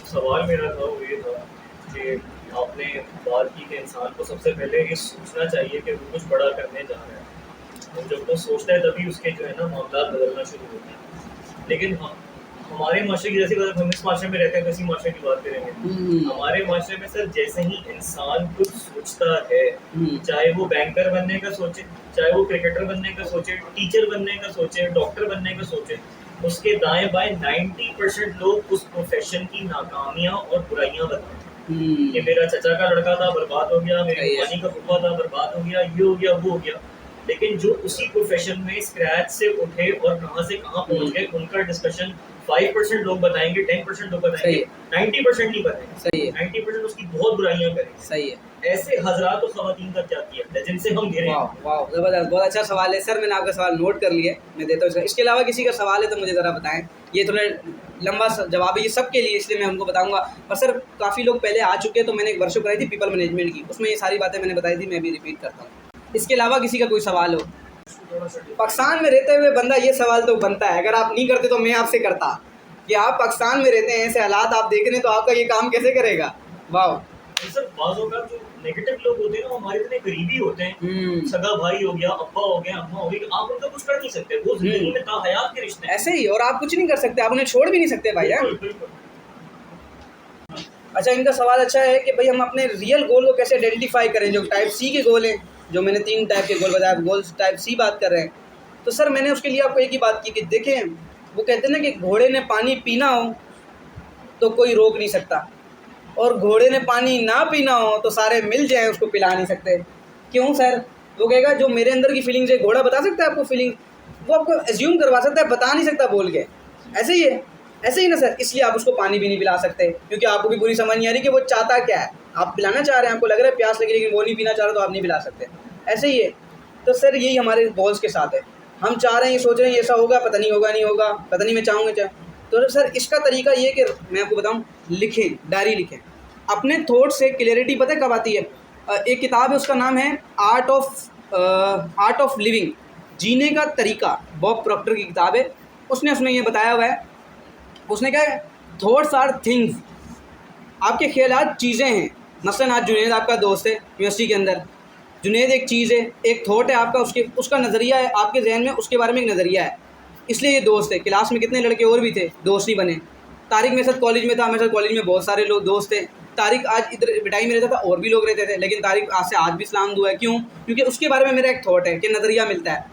सवाल मेरा था वो ये था कि आपने बात की कि इंसान को सबसे पहले ये सोचना चाहिए कि वो कुछ बड़ा करने जा रहा है, और जब वो सोचता है तभी उसके जो है ना मामला बदलना शुरू होते हैं। लेकिन हमारे माशरे की जैसे हम इस माशरे में रहते हैं तो इसी माशरे की बात करेंगे। हमारे माशरे में सर जैसे ही इंसान कुछ सोचता है, चाहे वो बैंकर बनने का सोचे, चाहे वो क्रिकेटर बनने का सोचे, टीचर बनने का सोचे, डॉक्टर बनने का सोचे, उसके दाएं बाएं 90% लोग उस प्रोफेशन की नाकामियां और बुराइयां बताते हैं कि मेरा चचा का लड़का था बर्बाद हो गया, मेरी पानी का फुफा था बर्बाद हो गया, ये हो गया वो हो गया। लेकिन जो उसी प्रोफेशन में स्क्रैच से उठे और कहां से कहां पहुंच गए, उनका डिस्कशन 5% लोग बताएंगे, 10% लोग बताएंगे, 90% नहीं बताएंगे। सही है। 90% उसकी बहुत बुराइयां करेंगे। सही है। ऐसे हज़ारों तो ख़वातीन का क्या किया जिनसे हम घिरे। वाह वाह, ज़बरदस्त, बहुत अच्छा सवाल है सर। मैंने आपका सवाल नोट कर लिया है, मैं देता हूँ। इसके अलावा किसी का सवाल है तो मुझे ज़रा बताएं। ये थोड़ा लंबा जवाब है ये सबके लिए, इसलिए मैं उनको बताऊंगा। पर सर काफ़ी लोग पहले आ चुके हैं, तो मैंने एक वर्कशॉप कराई थी पीपल मैनेजमेंट की, उसमें ये सारी बातें मैंने बताई थी, मैं भी रिपीट करता हूँ। इसके अलावा किसी का कोई सवाल हो। पाकिस्तान में रहते हुए बंदा ये सवाल तो बनता है, अगर आप नहीं करते तो मैं आपसे करता कि आप पाकिस्तान में रहते हैं, ऐसे हालात आप देख रहे हैं, तो आपका ये काम कैसे करेगा। वाह सर बाज़ों का जो नेगेटिव लोग होते हैं ना, हमारे इतने करीबी होते हैं, सगा भाई हो गया, अब्बा हो गया, अम्मा हो गई, आप उनका कुछ कर नहीं सकते, वो जिंदगी में ताहयात के रिश्ते ऐसे ही, और आप कुछ नहीं कर सकते, आप उन्हें छोड़ भी नहीं सकते भाई। अच्छा, इनका सवाल अच्छा है कि भाई हम अपने रियल गोल को कैसे आइडेंटिफाई करें, जो टाइप सी के गोल हैं, जो मैंने 3 टाइप के गोल बताया, गोल टाइप सी बात कर रहे हैं। तो सर मैंने उसके लिए आपको एक ही बात की कि देखें, वो कहते हैं ना कि घोड़े ने पानी पीना हो तो कोई रोक नहीं सकता, और घोड़े ने पानी ना पीना हो तो सारे मिल जाए उसको पिला नहीं सकते। क्यों सर? वो कहेगा जो मेरे अंदर की फीलिंग्स है, घोड़ा बता सकता है आपको फीलिंग, वो आपको एज्यूम करवा सकता है, बता नहीं सकता बोल के। ऐसे ही है, ऐसे ही ना सर, इसलिए आप उसको पानी भी नहीं पिला सकते, क्योंकि आपको भी पूरी समझ नहीं आ रही कि वो चाहता क्या है। आप पिलाना चाह रहे हैं, आपको लग रहा है प्यास लगी, लेकिन वो नहीं पीना चाह रहा, तो आप नहीं पिला सकते। ऐसे ही है। तो सर यही हमारे गोल्स के साथ है, हम चाह रहे हैं, ये सोच रहे हैं ऐसा होगा, पता नहीं होगा, नहीं होगा, पता नहीं, मैं चाहूँगा क्या। तो सर इसका तरीका ये कि मैं आपको बताऊँ, लिखें, डायरी लिखें अपने थॉट से। क्लियरिटी पता है कब आती है? एक किताब है, उसका नाम है आर्ट ऑफ लिविंग, जीने का तरीका, बॉब प्रॉक्टर की किताब है। उसने उसमें ये बताया हुआ है, उसने कहा है थॉट्स आर थिंग्स, आपके ख्यालात चीज़ें हैं। मसलन आज जुनैद आपका दोस्त है यूनिवर्सिटी के अंदर, जुनैद एक चीज़ है, एक थॉट है आपका, उसका नज़रिया है आपके जहन में, उसके बारे में एक नज़रिया है, इसलिए ये दोस्त है। क्लास में कितने लड़के और भी थे, दोस्त ही बने। तारिक मेरे साथ कॉलेज में था, मेरे साथ कॉलेज में बहुत सारे लोग दोस्त थे। तारिक आज इधर बिटाई में रहता था, और भी लोग रहते थे, लेकिन तारिक आज से आज भी इस्लाम दुआ है। क्यों? क्योंकि उसके बारे में मेरा एक थॉट है कि नज़रिया मिलता है।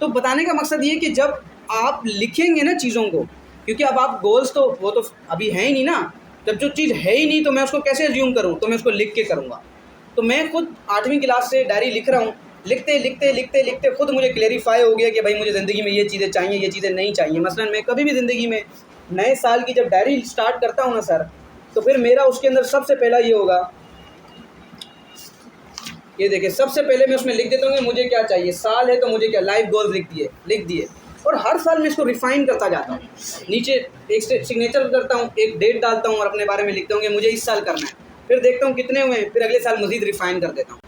तो बताने का मकसद ये कि जब आप लिखेंगे ना चीज़ों को, क्योंकि अब आप गोल्स तो वो तो अभी है ही नहीं ना, जब जो चीज़ है ही नहीं तो मैं उसको कैसे एज्यूम करूँ, तो मैं उसको लिख के करूँगा। तो मैं खुद 8वीं क्लास से डायरी लिख रहा हूँ, लिखते लिखते लिखते लिखते खुद मुझे क्लेरिफाई हो गया कि भाई मुझे ज़िंदगी में ये चीज़ें चाहिए, ये चीज़ें नहीं चाहिए। मसलन मैं कभी भी ज़िंदगी में नए साल की जब डायरी स्टार्ट करता हूँ ना सर, तो फिर मेरा उसके अंदर सबसे पहला ये होगा, ये देखिए, सबसे पहले मैं उसमें लिख देता हूँ कि मुझे क्या चाहिए। साल है तो मुझे क्या, लाइफ गोल्स लिख दिए, और हर साल मैं इसको रिफ़ाइन करता जाता हूँ। नीचे एक सिग्नेचर करता हूँ, एक डेट डालता हूँ, और अपने बारे में लिखता हूँ कि मुझे इस साल करना है। फिर देखता हूँ कितने हुए हैं, फिर अगले साल मज़ीद रिफ़ाइन कर देता हूँ।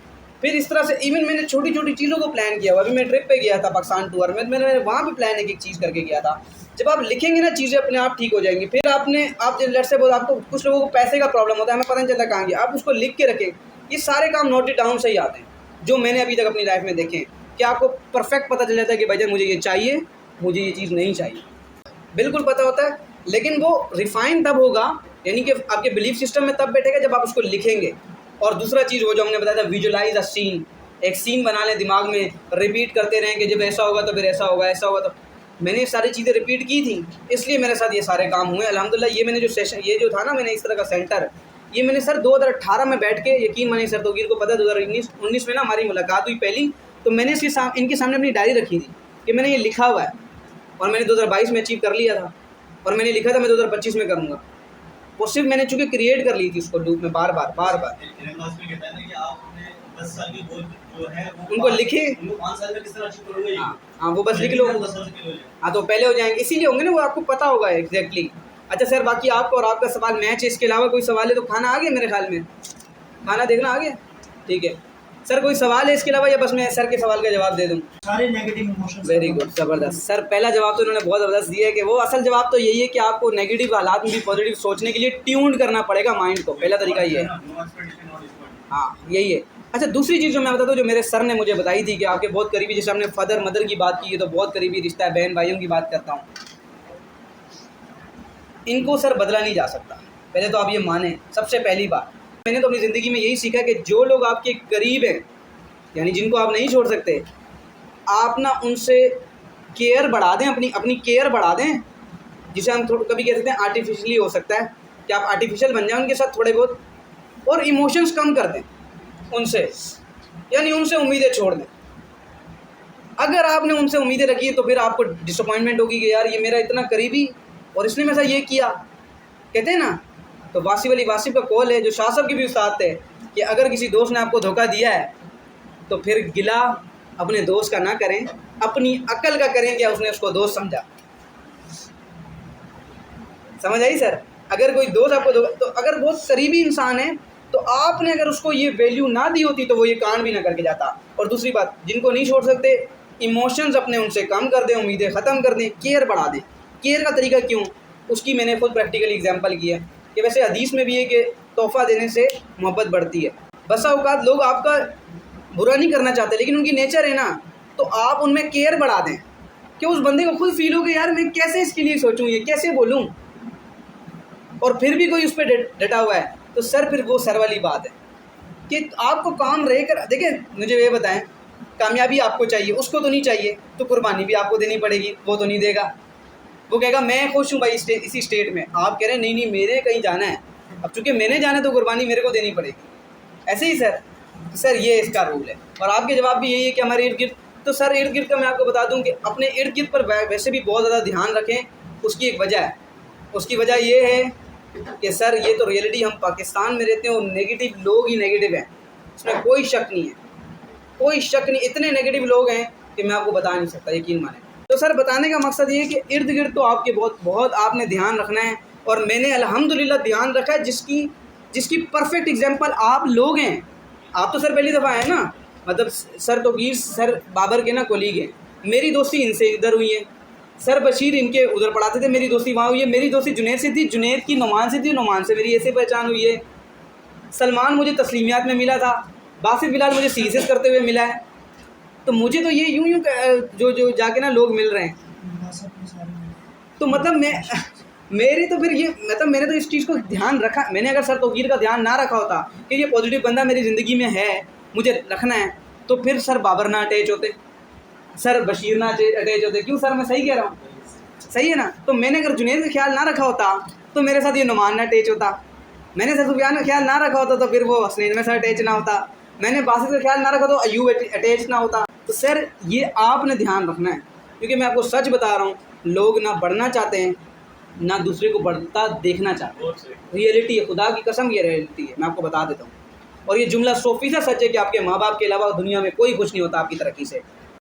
फिर इस तरह से इवन मैंने छोटी छोटी चीज़ों को प्लान किया हुआ। अभी मैं ट्रिप पे गया था पाकिस्तान टूर में, मैंने वहाँ भी प्लान एक चीज़ करके गया था। जब आप लिखेंगे ना, चीज़ें अपने आप ठीक हो जाएंगी। फिर आप लेट से बहुत, आपको कुछ लोगों को पैसे का प्रॉब्लम होता है, हमें पता नहीं चलता कहाँ गया, आप उसको लिख के रखें। ये सारे काम नोटेड डाउन से ही आते हैं, जो मैंने अभी तक अपनी लाइफ में देखे हैं, कि आपको परफेक्ट पता चल जाता है कि भाईजान मुझे ये चाहिए, मुझे ये चीज़ नहीं चाहिए, बिल्कुल पता होता है। लेकिन वो रिफाइन तब होगा, यानी कि आपके बिलीफ सिस्टम में तब बैठेगा जब आप उसको लिखेंगे। और दूसरा चीज़ वो जो हमने बताया था, विजुलाइज अ सीन, एक सीन बना लें दिमाग में, रिपीट करते रहें कि जब ऐसा होगा तो फिर ऐसा होगा, ऐसा होगा तो। मैंने ये सारी चीज़ें रिपीट की थी, इसलिए मेरे साथ ये सारे काम हुए अल्हम्दुलिल्लाह। ये मैंने जो सेशन, ये जो था ना, मैंने इस तरह का सेंटर, ये मैंने सर 2018 में बैठ के, यकीन मानिए सर तौकीर को पता है, 2019 में ना हमारी मुलाकात हुई पहली, तो मैंने इनके सामने अपनी डायरी रखी थी कि मैंने ये लिखा हुआ है, और मैंने 2022 में अचीव कर लिया था, और मैंने लिखा था मैं 2025 में करूँगा। वो सिर्फ मैंने चूँकि क्रिएट कर ली थी उसको लूप में बार बार। उनको लिखे, हाँ वो बस लिख लो, हाँ तो पहले हो जाएंगे, इसीलिए होंगे ना, वो आपको पता होगा एग्जैक्टली। अच्छा सर, बाकी आपको और आपका सवाल मैच है, इसके अलावा कोई सवाल है तो खाना आ गया मेरे ख्याल में, खाना देखना आ गया, ठीक है। सर कोई सवाल है इसके अलावा या बस मैं सर के सवाल का जवाब दे दूं? सारे नेगेटिव इमोशंस। वेरी गुड, ज़बरदस्त सर। पहला जवाब तो उन्होंने बहुत ज़बरदस्त दिया है कि वो असल जवाब तो यही है कि आपको नेगेटिव हालात में भी पॉजिटिव सोचने के लिए ट्यून्ड करना पड़ेगा माइंड को। पहला तरीका ये है, हाँ यही है। अच्छा, दूसरी चीज़ जो मैं बताता हूँ, जो मेरे सर ने मुझे बताई थी कि आपके बहुत करीबी, जैसे हमने फादर मदर की बात की है तो बहुत करीबी रिश्ता है, बहन भाइयों की बात करता हूँ, इनको सर बदला नहीं जा सकता। पहले तो आप ये माने, सबसे पहली बात मैंने तो अपनी ज़िंदगी में यही सीखा कि जो लोग आपके करीब हैं, यानी जिनको आप नहीं छोड़ सकते, आप ना उनसे केयर बढ़ा दें, अपनी केयर बढ़ा दें, जिसे हम थोड़ा कभी कह सकते हैं आर्टिफिशियली हो सकता है कि आप आर्टिफिशियल बन जाएं उनके साथ थोड़े बहुत, और इमोशंस कम कर दें उनसे, यानी उनसे उम्मीदें छोड़ दें। अगर आपने उनसे उम्मीदें रखी है तो फिर आपको डिसअपॉइंटमेंट होगी कि यार ये मेरा इतना करीबी और इसने मेरे साथ ये किया, कहते हैं ना। तो वासिफ का कॉल है जो शाह साहब की भी उस्ताद थे कि अगर किसी दोस्त ने आपको धोखा दिया है तो फिर गिला अपने दोस्त का ना करें, अपनी अकल का करें कि उसने उसको दोस्त समझा। समझ आई सर? अगर कोई दोस्त आपको तो अगर बहुत करीबी इंसान है तो आपने अगर उसको ये वैल्यू ना दी होती तो वो ये कांड भी ना करके जाता। और दूसरी बात, जिनको नहीं छोड़ सकते, इमोशंस अपने उनसे कम कर दें, उम्मीदें ख़त्म कर दें, केयर बढ़ा दें। केयर का तरीका क्यों, उसकी मैंने खुद प्रैक्टिकली एग्जांपल की है कि वैसे हदीस में भी है कि तोहफ़ा देने से मोहब्बत बढ़ती है। बसा औकात लोग आपका बुरा नहीं करना चाहते लेकिन उनकी नेचर है ना, तो आप उनमें केयर बढ़ा दें कि उस बंदे को खुद फील हो कि यार मैं कैसे इसके लिए सोचूं, ये कैसे बोलूं, और फिर भी कोई उस पर डटा हुआ है तो सर फिर वो सर वाली बात है कि आपको काम रह कर, देखिए मुझे ये बताएं, कामयाबी आपको चाहिए, उसको तो नहीं चाहिए, तो कुर्बानी भी आपको देनी पड़ेगी, वो तो नहीं देगा। वो कहेगा मैं खुश हूँ भाई इसी स्टेट में, आप कह रहे हैं नहीं मेरे कहीं जाना है, अब चूँकि मैंने जाना है तो कुर्बानी मेरे को देनी पड़ेगी। ऐसे ही सर ये इसका रूल है। और आपके जवाब भी यही है कि हमारे इर्द गिर्द, तो सर इर्द गिर्द का मैं आपको बता दूं कि अपने इर्द गिर्द पर वैसे भी बहुत ज़्यादा ध्यान रखें। उसकी एक वजह है, उसकी वजह ये है कि सर ये तो रियलिटी, हम पाकिस्तान में रहते हैं और नेगेटिव लोग ही नेगेटिव हैं, इसमें कोई शक नहीं है, कोई शक नहीं। इतने नेगेटिव लोग हैं कि मैं आपको बता नहीं सकता, यकीन माने। तो सर बताने का मकसद ये है कि इर्द गिर्द तो आपके बहुत आपने ध्यान रखना है, और मैंने अल्हम्दुलिल्लाह ध्यान रखा है, जिसकी परफेक्ट एग्जांपल आप लोग हैं। आप तो सर पहली दफ़ा आए ना, मतलब सर तौकीर सर बाबर के ना कोलीग हैं, मेरी दोस्ती इनसे इधर हुई है, सर बशीर इनके उधर पढ़ाते थे, मेरी दोस्ती वहाँ हुई है, मेरी दोस्ती जुनैद से थी, जुनैद की नुमान से थी, नुमान से मेरी ऐसे पहचान हुई है, सलमान मुझे तस्लीमियात में मिला था, बासिफ बिलाल मुझे सीसेस करते हुए मिला है। तो मुझे तो ये यूँ जो जाके ना लोग मिल रहे हैं, तो मतलब मेरी तो फिर ये मतलब मैंने तो इस चीज़ को ध्यान रखा। मैंने अगर सर तौकीर का ध्यान ना रखा होता कि ये पॉजिटिव बंदा मेरी ज़िंदगी में है, मुझे रखना है, तो फिर सर बाबर ना अटैच होते, सर बशीर ना अटैच होते। क्यों सर, मैं सही कह रहा हूँ, सही है ना? तो मैंने अगर जुनैद का ख्याल ना रखा होता तो मेरे साथ ये नुमान ना अटैच होता, मैंने सर सुफियान का ख्याल ना रखा होता तो फिर वो हसनैन में सर अटैच ना होता, मैंने बासित का ख्याल ना रखा तो अयूब अटैच ना होता। तो सर ये आपने ध्यान रखना है, क्योंकि मैं आपको सच बता रहा हूँ, लोग ना बढ़ना चाहते हैं ना दूसरे को बढ़ता देखना चाहते हैं। रियलिटी है, खुदा की कसम ये रियलिटी है, मैं आपको बता देता हूँ। और ये जुमला 100% सच है कि आपके माँ बाप के अलावा दुनिया में कोई खुश नहीं होता आपकी तरक्की से।